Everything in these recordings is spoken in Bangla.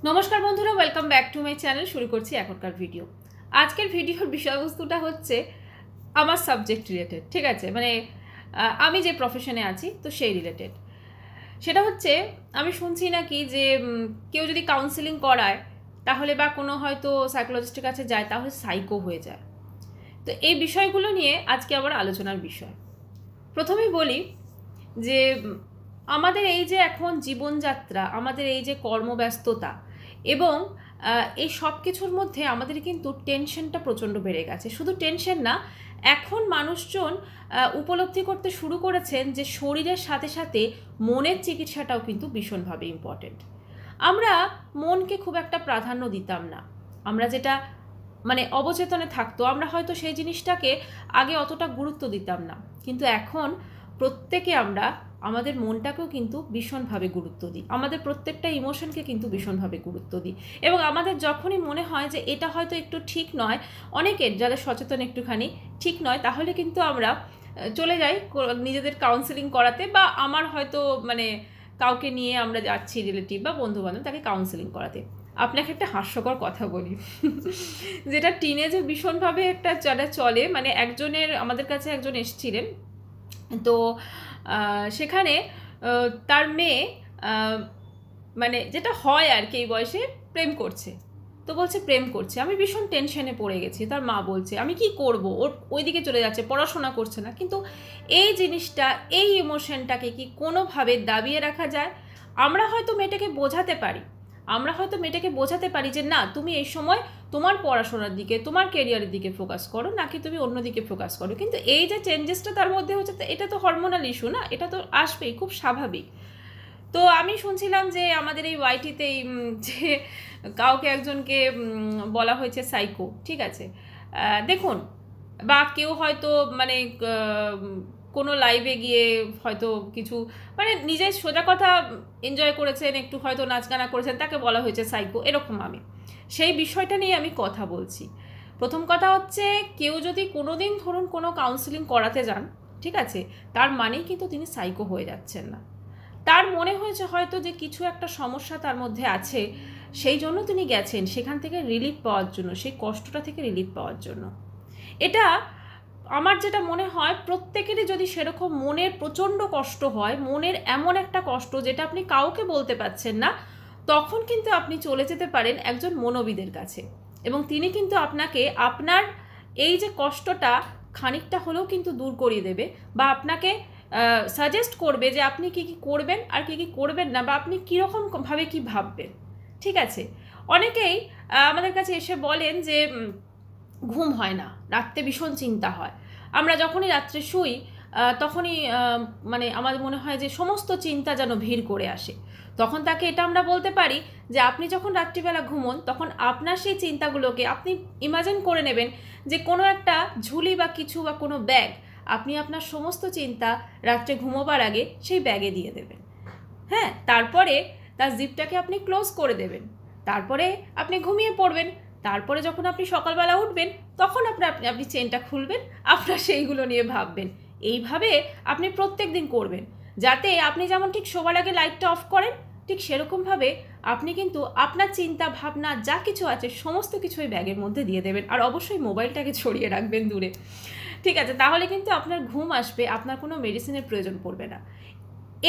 নমস্কার বন্ধুরা, welcome back to my channel. শুরু করছি এখনকার ভিডিও। আজকের ভিডিওর বিষয়বস্তুটা হচ্ছে আমার সাবজেক্ট রিলেটেড, ঠিক আছে? মানে আমি যে প্রফেশনে আছি তো সেই রিলেটেড। সেটা হচ্ছে আমি শুনছি নাকি যে কেউ যদি কাউন্সেলিং করায় তাহলে বা কোনো হয়তো সাইকোলজিস্টের কাছে যায় তাহলে সাইকো হয়ে যায়। তো এই বিষয়গুলো নিয়ে আজকে আমার আলোচনার বিষয়। প্রথমেই বলি যে আমাদের এই যে এখন জীবনযাত্রা, আমাদের এই যে কর্মব্যস্ততা এবং এই সব কিছুর মধ্যে আমাদের কিন্তু টেনশনটা প্রচণ্ড বেড়ে গেছে। শুধু টেনশন না, এখন মানুষজন উপলব্ধি করতে শুরু করেছেন যে শরীরের সাথে সাথে মনের চিকিৎসাটাও কিন্তু ভীষণভাবে ইম্পর্টেন্ট। আমরা মনকে খুব একটা প্রাধান্য দিতাম না। আমরা যেটা মানে অবচেতনে থাকতো, আমরা হয়তো সেই জিনিসটাকে আগে অতটা গুরুত্ব দিতাম না, কিন্তু এখন প্রত্যেকে আমরা আমাদের মনটাকেও কিন্তু ভীষণভাবে গুরুত্ব দিই, আমাদের প্রত্যেকটা ইমোশনকে কিন্তু ভীষণভাবে গুরুত্ব দিই। এবং আমাদের যখনই মনে হয় যে এটা হয়তো একটু ঠিক নয়, অনেকের যারা সচেতন একটুখানি ঠিক নয়, তাহলে কিন্তু আমরা চলে যাই নিজেদের কাউন্সেলিং করাতে, বা আমার হয়তো মানে কাউকে নিয়ে আমরা যাচ্ছি রিলেটিভ বা বন্ধুবান্ধব, তাকে কাউন্সেলিং করাতে। আপনাকে একটা হাস্যকর কথা বলি যেটা টিনেজে ভীষণভাবে একটা যারা চলে, মানে একজনের আমাদের কাছে একজন এসেছিলেন, তো সেখানে তার মেয়ে মানে যেটা হয় আর কি এই বয়সে প্রেম করছে। তো বলছে প্রেম করছে, আমি ভীষণ টেনশনে পড়ে গেছি। তার মা বলছে আমি কি করব, ওর ওইদিকে চলে যাচ্ছে, পড়াশোনা করছে না। কিন্তু এই জিনিসটা, এই ইমোশনটাকে কি কোনোভাবে দাবিয়ে রাখা যায়? আমরা হয়তো মেয়েটাকে বোঝাতে পারি, যে না, তুমি এই সময় তোমার পড়াশোনার দিকে, তোমার কেরিয়ারের দিকে ফোকাস করো, নাকি তুমি অন্যদিকে ফোকাস করো। কিন্তু এই যে চেঞ্জেসটা তার মধ্যে হচ্ছে, এটা তো হরমোনাল ইস্যু না, এটা তো আসবেই, খুব স্বাভাবিক। তো আমি শুনছিলাম যে আমাদের এই ওয়াইটিতেই যে কাউকে একজনকে বলা হয়েছে সাইকো, ঠিক আছে? দেখুন, বা কেউ হয়তো মানে কোনো লাইভে গিয়ে হয়তো কিছু মানে নিজের সোজা কথা এনজয় করেছেন, একটু হয়তো নাচ গানা করেছেন, তাকে বলা হয়েছে সাইকো, এরকম। আমি সেই বিষয়টা নিয়ে আমি কথা বলছি। প্রথম কথা হচ্ছে, কেউ যদি কোনো দিন ধরুন কোনো কাউন্সিলিং করাতে যান, ঠিক আছে, তার মানেই কিন্তু তিনি সাইকো হয়ে যাচ্ছেন না। তার মনে হয়েছে হয়তো যে কিছু একটা সমস্যা তার মধ্যে আছে, সেই জন্য তিনি গেছেন সেখান থেকে রিলিফ পাওয়ার জন্য, সেই কষ্টটা থেকে রিলিফ পাওয়ার জন্য। এটা আমার যেটা মনে হয়, প্রত্যেকেরই যদি সেরকম মনের প্রচণ্ড কষ্ট হয়, মনের এমন একটা কষ্ট যেটা আপনি কাউকে বলতে পারছেন না, তখন কিন্তু আপনি চলে যেতে পারেন একজন মনোবিদের কাছে, এবং তিনি কিন্তু আপনাকে আপনার এই যে কষ্টটা খানিকটা হলেও কিন্তু দূর করিয়ে দেবে, বা আপনাকে সাজেস্ট করবে যে আপনি কী কী করবেন আর কী কী করবেন না, বা আপনি কীরকমভাবে কী ভাববেন, ঠিক আছে? অনেকেই আমাদের কাছে এসে বলেন যে ঘুম হয় না, রাত্রে ভীষণ চিন্তা হয়। আমরা যখনই রাত্রে শুই তখনই মানে আমার মনে হয় যে সমস্ত চিন্তা যেন ভিড় করে আসে। তখন তাকে এটা আমরা বলতে পারি যে আপনি যখন রাত্রিবেলা ঘুমোন, তখন আপনার সেই চিন্তাগুলোকে আপনি ইমাজিন করে নেবেন যে কোনো একটা ঝুলি বা কিছু বা কোনো ব্যাগ, আপনি আপনার সমস্ত চিন্তা রাত্রে ঘুমোবার আগে সেই ব্যাগে দিয়ে দেবেন। হ্যাঁ, তারপরে তার জিপটাকে আপনি ক্লোজ করে দেবেন, তারপরে আপনি ঘুমিয়ে পড়বেন। তারপরে যখন আপনি সকালবেলা উঠবেন, তখন আপনি চেনটা খুলবেন, আপনার সেইগুলো নিয়ে ভাববেন। এইভাবে আপনি প্রত্যেক দিন করবেন, যাতে আপনি যেমন ঠিক শোবার আগে লাইটটা অফ করেন, ঠিক সেরকমভাবে আপনি কিন্তু আপনার চিন্তা ভাবনা যা কিছু আছে সমস্ত কিছু ওই ব্যাগের মধ্যে দিয়ে দেবেন। আর অবশ্যই মোবাইলটাকে ছড়িয়ে রাখবেন দূরে, ঠিক আছে? তাহলে কিন্তু আপনার ঘুম আসবে, আপনার কোনো মেডিসিনের প্রয়োজন পড়বে না।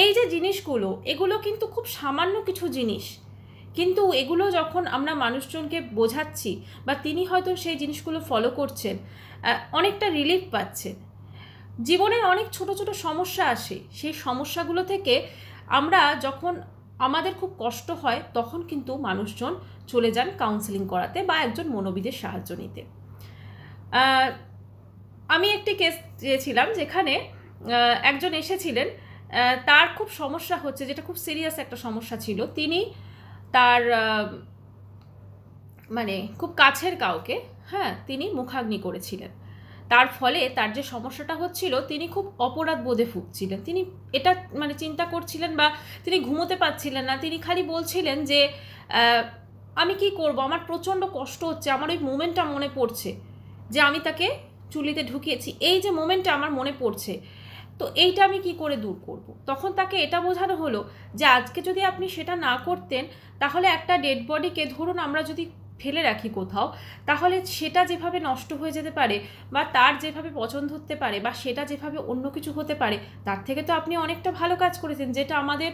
এই যে জিনিসগুলো, এগুলো কিন্তু খুব সামান্য কিছু জিনিস, কিন্তু এগুলো যখন আমরা মানুষজনকে বোঝাচ্ছি বা তিনি হয়তো সেই জিনিসগুলো ফলো করছেন, অনেকটা রিলিফ পাচ্ছেন। জীবনে অনেক ছোট ছোট সমস্যা আসে, সেই সমস্যাগুলো থেকে আমরা যখন আমাদের খুব কষ্ট হয়, তখন কিন্তু মানুষজন চলে যান কাউন্সেলিং করাতে বা একজন মনোবিদের সাহায্য নিতে। আমি একটি কেস দিয়েছিলাম যেখানে একজন এসেছিলেন, তার খুব সমস্যা হচ্ছে, যেটা খুব সিরিয়াস একটা সমস্যা ছিল। তিনি তার মানে খুব কাছের কাউকে, হ্যাঁ, তিনি মুখাগ্নি করেছিলেন। তার ফলে তার যে সমস্যাটা হচ্ছিল, তিনি খুব অপরাধ বোধে ভুগছিলেন। তিনি এটা মানে চিন্তা করছিলেন, বা তিনি ঘুমোতে পারছিলেন না। তিনি খালি বলছিলেন যে আমি কি করব, আমার প্রচণ্ড কষ্ট হচ্ছে, আমার ওই মোমেন্টটা মনে পড়ছে যে আমি তাকে চুলিতে ঢুকিয়েছি, এই যে মোমেন্টটা আমার মনে পড়ছে। তো এইটা আমি কি করে দূর করব? তখন তাকে এটা বোঝানো হলো যে আজকে যদি আপনি সেটা না করতেন, তাহলে একটা ডেড বডিকে ধরুন আমরা যদি ফেলে রাখি কোথাও, তাহলে সেটা যেভাবে নষ্ট হয়ে যেতে পারে বা তার যেভাবে পচন ধরতে পারে বা সেটা যেভাবে অন্য কিছু হতে পারে, তার থেকে তো আপনি অনেকটা ভালো কাজ করেছেন, যেটা আমাদের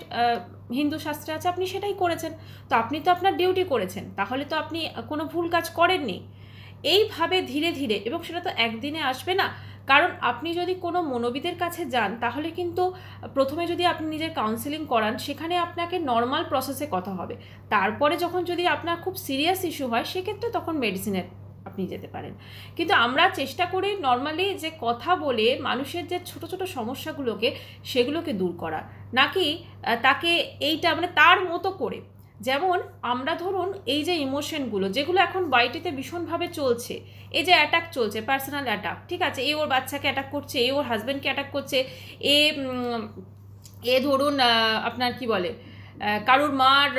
হিন্দু শাস্ত্রে আছে, আপনি সেটাই করেছেন। তো আপনি তো আপনার ডিউটি করেছেন, তাহলে তো আপনি কোনো ভুল কাজ করেননি। এইভাবে ধীরে ধীরে, এবং সেটা তো একদিনে আসবে না, কারণ আপনি যদি কোনো মনোবিদের কাছে যান, তাহলে কিন্তু প্রথমে যদি আপনি নিজের কাউন্সেলিং করান, সেখানে আপনাকে নর্মাল প্রসেসে কথা হবে। তারপরে যখন যদি আপনার খুব সিরিয়াস ইস্যু হয়, সেক্ষেত্রে তখন মেডিসিনের আপনি যেতে পারেন। কিন্তু আমরা চেষ্টা করি নর্মালি যে কথা বলে মানুষের যে ছোট ছোট সমস্যাগুলোকে সেগুলোকে দূর করা, নাকি তাকে এইটা মানে তার মতো করে। যেমন আমরা ধরুন এই যে ইমোশনগুলো যেগুলো এখন বাইটিতে ভীষণভাবে চলছে, এই যে অ্যাটাক চলছে, পার্সোনাল অ্যাটাক, ঠিক আছে, এ ওর বাচ্চাকে অ্যাটাক করছে, এ ওর হাজব্যান্ডকে অ্যাটাক করছে, এ এ ধরুন আপনার কি বলে কারুর মার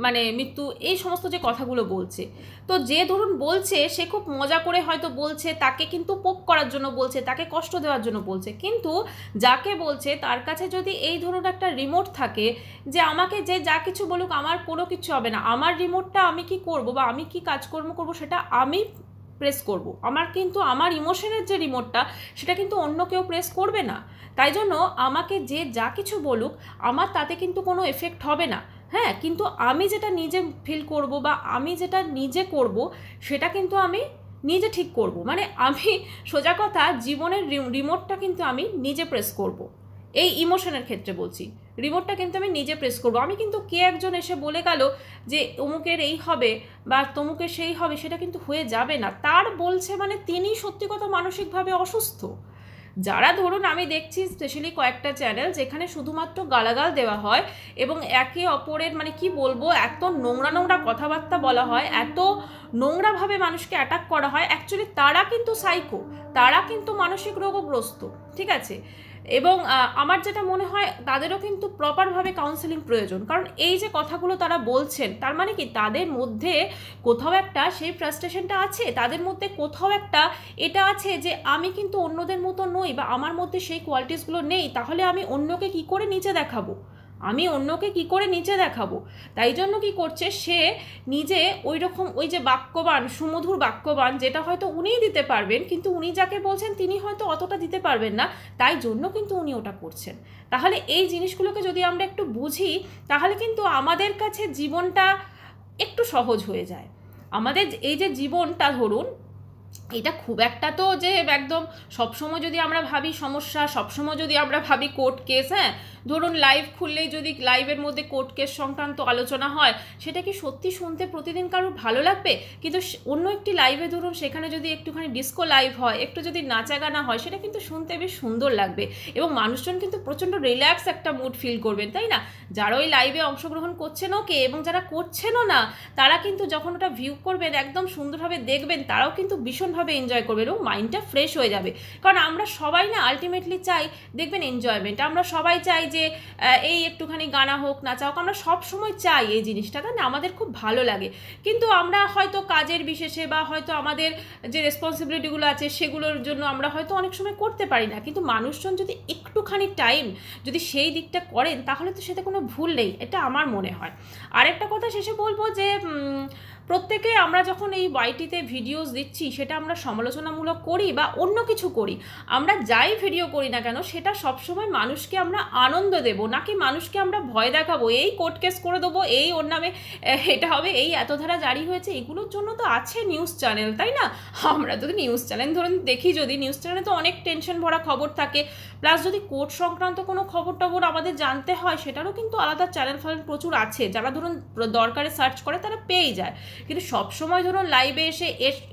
মানে মৃত্যু, এই সমস্ত যে কথাগুলো বলছে, তো যে ধরুন বলছে সে খুব মজা করে হয়তো বলছে, তাকে কিন্তু পোক করার জন্য বলছে, তাকে কষ্ট দেওয়ার জন্য বলছে, কিন্তু যাকে বলছে তার কাছে যদি এই ধরুন একটা রিমোট থাকে যে আমাকে যে যা কিছু বলুক আমার কোনো কিছু হবে না, আমার রিমোটটা আমি কি করব বা আমি কি কাজকর্ম করব সেটা আমি প্রেস করব, আমার কিন্তু আমার ইমোশনের যে রিমোটটা সেটা কিন্তু অন্য কেউ প্রেস করবে না। তাই জন্য আমাকে যে যা কিছু বলুক আমার তাতে কিন্তু কোনো এফেক্ট হবে না। হ্যাঁ, কিন্তু আমি যেটা নিজে ফিল করব বা আমি যেটা নিজে করব সেটা কিন্তু আমি নিজে ঠিক করব, মানে আমি সোজা কথা জীবনের রিমোটটা কিন্তু আমি নিজে প্রেস করব। এই ইমোশনের ক্ষেত্রে বলছি, রিমোটটা কিন্তু আমি নিজে প্রেস করব। আমি কিন্তু কে একজন এসে বলে গেল যে অমুকের এই হবে বা তমুকের সেই হবে, সেটা কিন্তু হয়ে যাবে না। তার বলছে মানে তিনি সত্যি কথা মানসিকভাবে অসুস্থ। যারা ধরুন আমি দেখছি স্পেশালি কয়েকটা চ্যানেল যেখানে শুধুমাত্র গালাগাল দেওয়া হয় এবং একে অপরের মানে কি বলবো এত নোংরা নোংরা কথাবার্তা বলা হয়, এত নোংরাভাবে মানুষকে অ্যাটাক করা হয়, অ্যাকচুয়ালি তারা কিন্তু সাইকো, তারা কিন্তু মানসিক রোগগ্রস্ত, ঠিক আছে। এবং আমার যেটা মনে হয় তাদেরও কিন্তু প্রপারভাবে কাউন্সেলিং প্রয়োজন, কারণ এই যে কথাগুলো তারা বলছেন তার মানে কি তাদের মধ্যে কোথাও একটা সেই ফ্রাস্ট্রেশনটা আছে, তাদের মধ্যে কোথাও একটা এটা আছে যে আমি কিন্তু অন্যদের মতো নই বা আমার মধ্যে সেই কোয়ালিটিসগুলো নেই, তাহলে আমি অন্যকে কি করে নিচে দেখাবো, আমি অন্যকে কি করে নিচে দেখাবো। তাই জন্য কি করছে সে নিজে ওই রকম ওই যে বাক্যবান, সুমধুর বাক্যবান, যেটা হয়তো উনিই দিতে পারবেন কিন্তু উনি যাকে বলছেন তিনি হয়তো অতটা দিতে পারবেন না, তাই জন্য কিন্তু উনি ওটা করছেন। তাহলে এই জিনিসগুলোকে যদি আমরা একটু বুঝি, তাহলে কিন্তু আমাদের কাছে জীবনটা একটু সহজ হয়ে যায়। আমাদের এই যে জীবনটা ধরুন এটা খুব একটা তো যে একদম সবসময় যদি আমরা ভাবি সমস্যা, সবসময় যদি আমরা ভাবি কোর্ট কেস, হ্যাঁ ধরুন লাইভ খুললেই যদি লাইভের মধ্যে কোর্ট কেস সংক্রান্ত আলোচনা হয়, সেটা কি সত্যি শুনতে প্রতিদিন কারোর ভালো লাগবে? কিন্তু অন্য একটি লাইভে ধরুন সেখানে যদি একটুখানি ডিস্কো লাইভ হয়, একটু যদি নাচা গানা হয়, সেটা কিন্তু শুনতে বেশ সুন্দর লাগবে এবং মানুষজন কিন্তু প্রচণ্ড রিল্যাক্স একটা মুড ফিল করবেন, তাই না? যারা ওই লাইভে অংশগ্রহণ করছেন ওকে, এবং যারা করছেনও না তারা কিন্তু যখন ওটা ভিউ করবেন একদম সুন্দরভাবে দেখবেন, তারাও কিন্তু ভীষণভাবে এনজয় করবেন এবং মাইন্ডটা ফ্রেশ হয়ে যাবে। কারণ আমরা সবাই না আলটিমেটলি চাই দেখবেন এনজয়মেন্ট, আমরা সবাই চাই যে এই একটুখানি গানা হোক, নাচা হোক, আমরা সব সময় চাই এই জিনিসটা, তাই না? আমাদের খুব ভালো লাগে, কিন্তু আমরা হয়তো কাজের বিশেষে বা হয়তো আমাদের যে রেসপন্সিবিলিটিগুলো আছে সেগুলোর জন্য আমরা হয়তো অনেক সময় করতে পারি না, কিন্তু মানুষজন যদি একটুখানি টাইম যদি সেই দিকটা করেন তাহলে তো সেটা কোনো ভুল নেই, এটা আমার মনে হয়। আরেকটা কথা শেষে বলবো যে প্রত্যেকে আমরা যখন এই ওয়াইটিতে ভিডিওস দিচ্ছি সেটা আমরা সমালোচনামূলক করি বা অন্য কিছু করি, আমরা যাই ভিডিও করি না কেন সেটা সবসময় মানুষকে আমরা আনন্দ দেবো, নাকি মানুষকে আমরা ভয় দেখাবো, এই কোর্ট কেস করে দেবো, এই ওর নামে এটা হবে, এই এত ধারা জারি হয়েছে, এগুলোর জন্য তো আছে নিউজ চ্যানেল, তাই না? আমরা যদি নিউজ চ্যানেল ধরুন দেখি, যদি নিউজ চ্যানেলে তো অনেক টেনশন ভরা খবর থাকে, প্লাস যদি কোর্ট সংক্রান্ত কোনো খবর টবর আমাদের জানতে হয় সেটারও কিন্তু আলাদা চ্যানেল ফ্যানেল প্রচুর আছে, যারা ধরুন দরকারে সার্চ করে তারা পেয়েই যায়। কিন্তু সবসময় ধরুন লাইভে এসে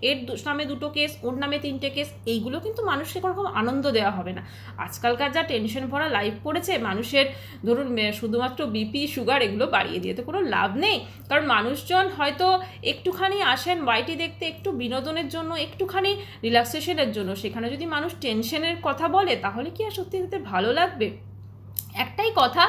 এর নামে 2টো কেস, ওর নামে 3টে কেস, এইগুলো কিন্তু মানুষকে কোনোরকম আনন্দ দেওয়া হবে না। আজকালকার যা টেনশন ভরা লাইভ পড়েছে মানুষের, ধরুন শুধুমাত্র বিপি সুগার এগুলো বাড়িয়ে দিয়ে তো কোনো লাভ নেই। কারণ মানুষজন হয়তো একটুখানি আসেন ওয়াইটি দেখতে একটু বিনোদনের জন্য, একটুখানি রিল্যাক্সেশনের জন্য, সেখানে যদি মানুষ টেনশনের কথা বলে তাহলে কি আর সত্যি তাতে ভালো লাগবে? একটাই কথা,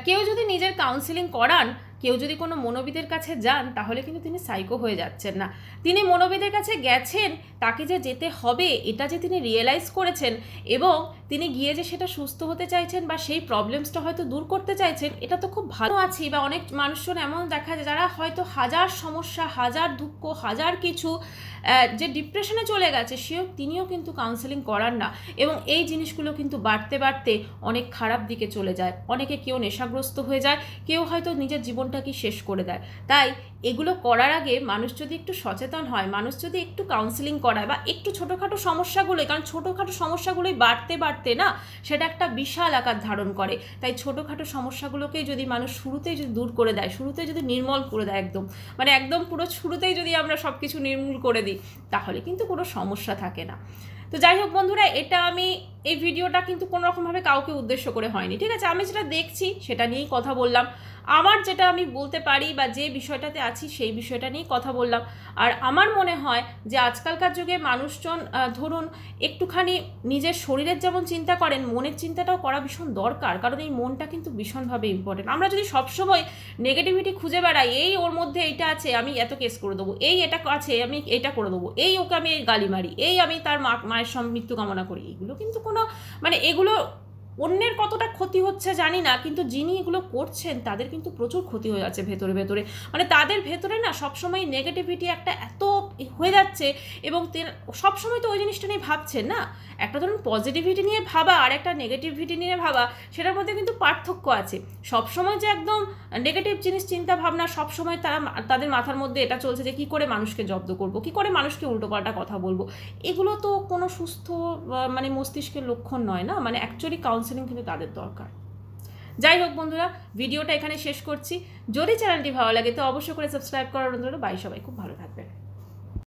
কেউ যদি নিজের কাউন্সিলিং করান, কেউ যদি কোনো মনোবিদের কাছে যান, তাহলে কিন্তু তিনি সাইকো হয়ে যাচ্ছেন না। তিনি মনোবিদের কাছে গেছেন, তাকে যে যেতে হবে এটা যে তিনি রিয়েলাইজ করেছেন এবং তিনি গিয়ে যে সেটা সুস্থ হতে চাইছেন বা সেই প্রবলেমসটা হয়তো দূর করতে চাইছেন, এটা তো খুব ভালো আছি। বা অনেক মানুষজন এমন দেখা যায় যারা হয়তো হাজার সমস্যা, হাজার দুঃখ, হাজার কিছু, যে ডিপ্রেশনে চলে গেছে, তিনিও কিন্তু কাউন্সেলিং করান না, এবং এই জিনিসগুলো কিন্তু বাড়তে বাড়তে অনেক খারাপ দিকে চলে যায়। অনেকে কেউ নেশাগ্রস্ত হয়ে যায়, কেউ হয়তো নিজের জীবনটাকে শেষ করে দেয়। তাই এগুলো করার আগে মানুষ যদি একটু সচেতন হয়, মানুষ যদি একটু কাউন্সেলিং করায় বা একটু ছোটোখাটো সমস্যাগুলোই, কারণ ছোটোখাটো সমস্যাগুলোই বাড়তে বাড়তে না সেটা একটা বিশাল আকার ধারণ করে। তাই ছোটোখাটো সমস্যাগুলোকেই যদি মানুষ শুরুতেই যদি দূর করে দেয়, শুরুতেই যদি নির্মূল করে দেয়, একদম পুরো শুরুতেই যদি আমরা সব কিছু নির্মূল করে দিই, তাহলে কিন্তু কোনো সমস্যা থাকে না। তো যাই হোক বন্ধুরা, এটা আমি এই ভিডিওটা কিন্তু কোনো রকমভাবে কাউকে উদ্দেশ্য করে হয়নি, ঠিক আছে? আমি যেটা দেখছি সেটা নিয়েই কথা বললাম, আমার যেটা আমি বলতে পারি বা যে বিষয়টাতে আছি সেই বিষয়টা নিয়েই কথা বললাম। আর আমার মনে হয় যে আজকালকার যুগে মানুষজন ধরুন একটুখানি নিজের শরীরের যেমন চিন্তা করেন, মনের চিন্তাটাও করা ভীষণ দরকার, কারণ এই মনটা কিন্তু ভীষণভাবে ইম্পর্টেন্ট। আমরা যদি সবসময় নেগেটিভিটি খুঁজে বেড়াই, এই ওর মধ্যে এইটা আছে আমি এত কেস করে দেবো, এই এটা আছে আমি এইটা করে দেবো, এই ওকে আমি গালি মারি, এই আমি তার মায়ের মৃত্যু কামনা করি, এগুলো কিন্তু কোনো এগুলো অন্যের কতটা ক্ষতি হচ্ছে জানি না, কিন্তু যিনি এগুলো করছেন তাদের কিন্তু প্রচুর ক্ষতি হয়ে যাচ্ছে ভেতরে ভেতরে। তাদের ভেতরে না সবসময় নেগেটিভিটি একটা এত হয়ে যাচ্ছে, এবং সবসময় তো ওই জিনিসটা নিয়ে ভাবছেন না। একটা ধরুন পজিটিভিটি নিয়ে ভাবা আর একটা নেগেটিভিটি নিয়ে ভাবা, সেটার মধ্যে কিন্তু পার্থক্য আছে। সবসময় যে একদম নেগেটিভ জিনিস চিন্তা ভাবনা, সবসময় তাদের মাথার মধ্যে এটা চলছে যে কী করে মানুষকে জব্দ করব, কী করে মানুষকে উল্টোপাল্টা কথা বলবো, এগুলো তো কোনো সুস্থ মস্তিষ্কের লক্ষণ নয় না। অ্যাকচুয়ালি কাউন্সেলিং কিন্তু তাদের দরকার। যাই হোক বন্ধুরা, ভিডিওটা এখানে শেষ করছি। যদি চ্যানেলটি ভালো লাগে তো অবশ্যই করে সাবস্ক্রাইব করার অনুরোধ। বাই, সবাই খুব ভালো থাকবেন।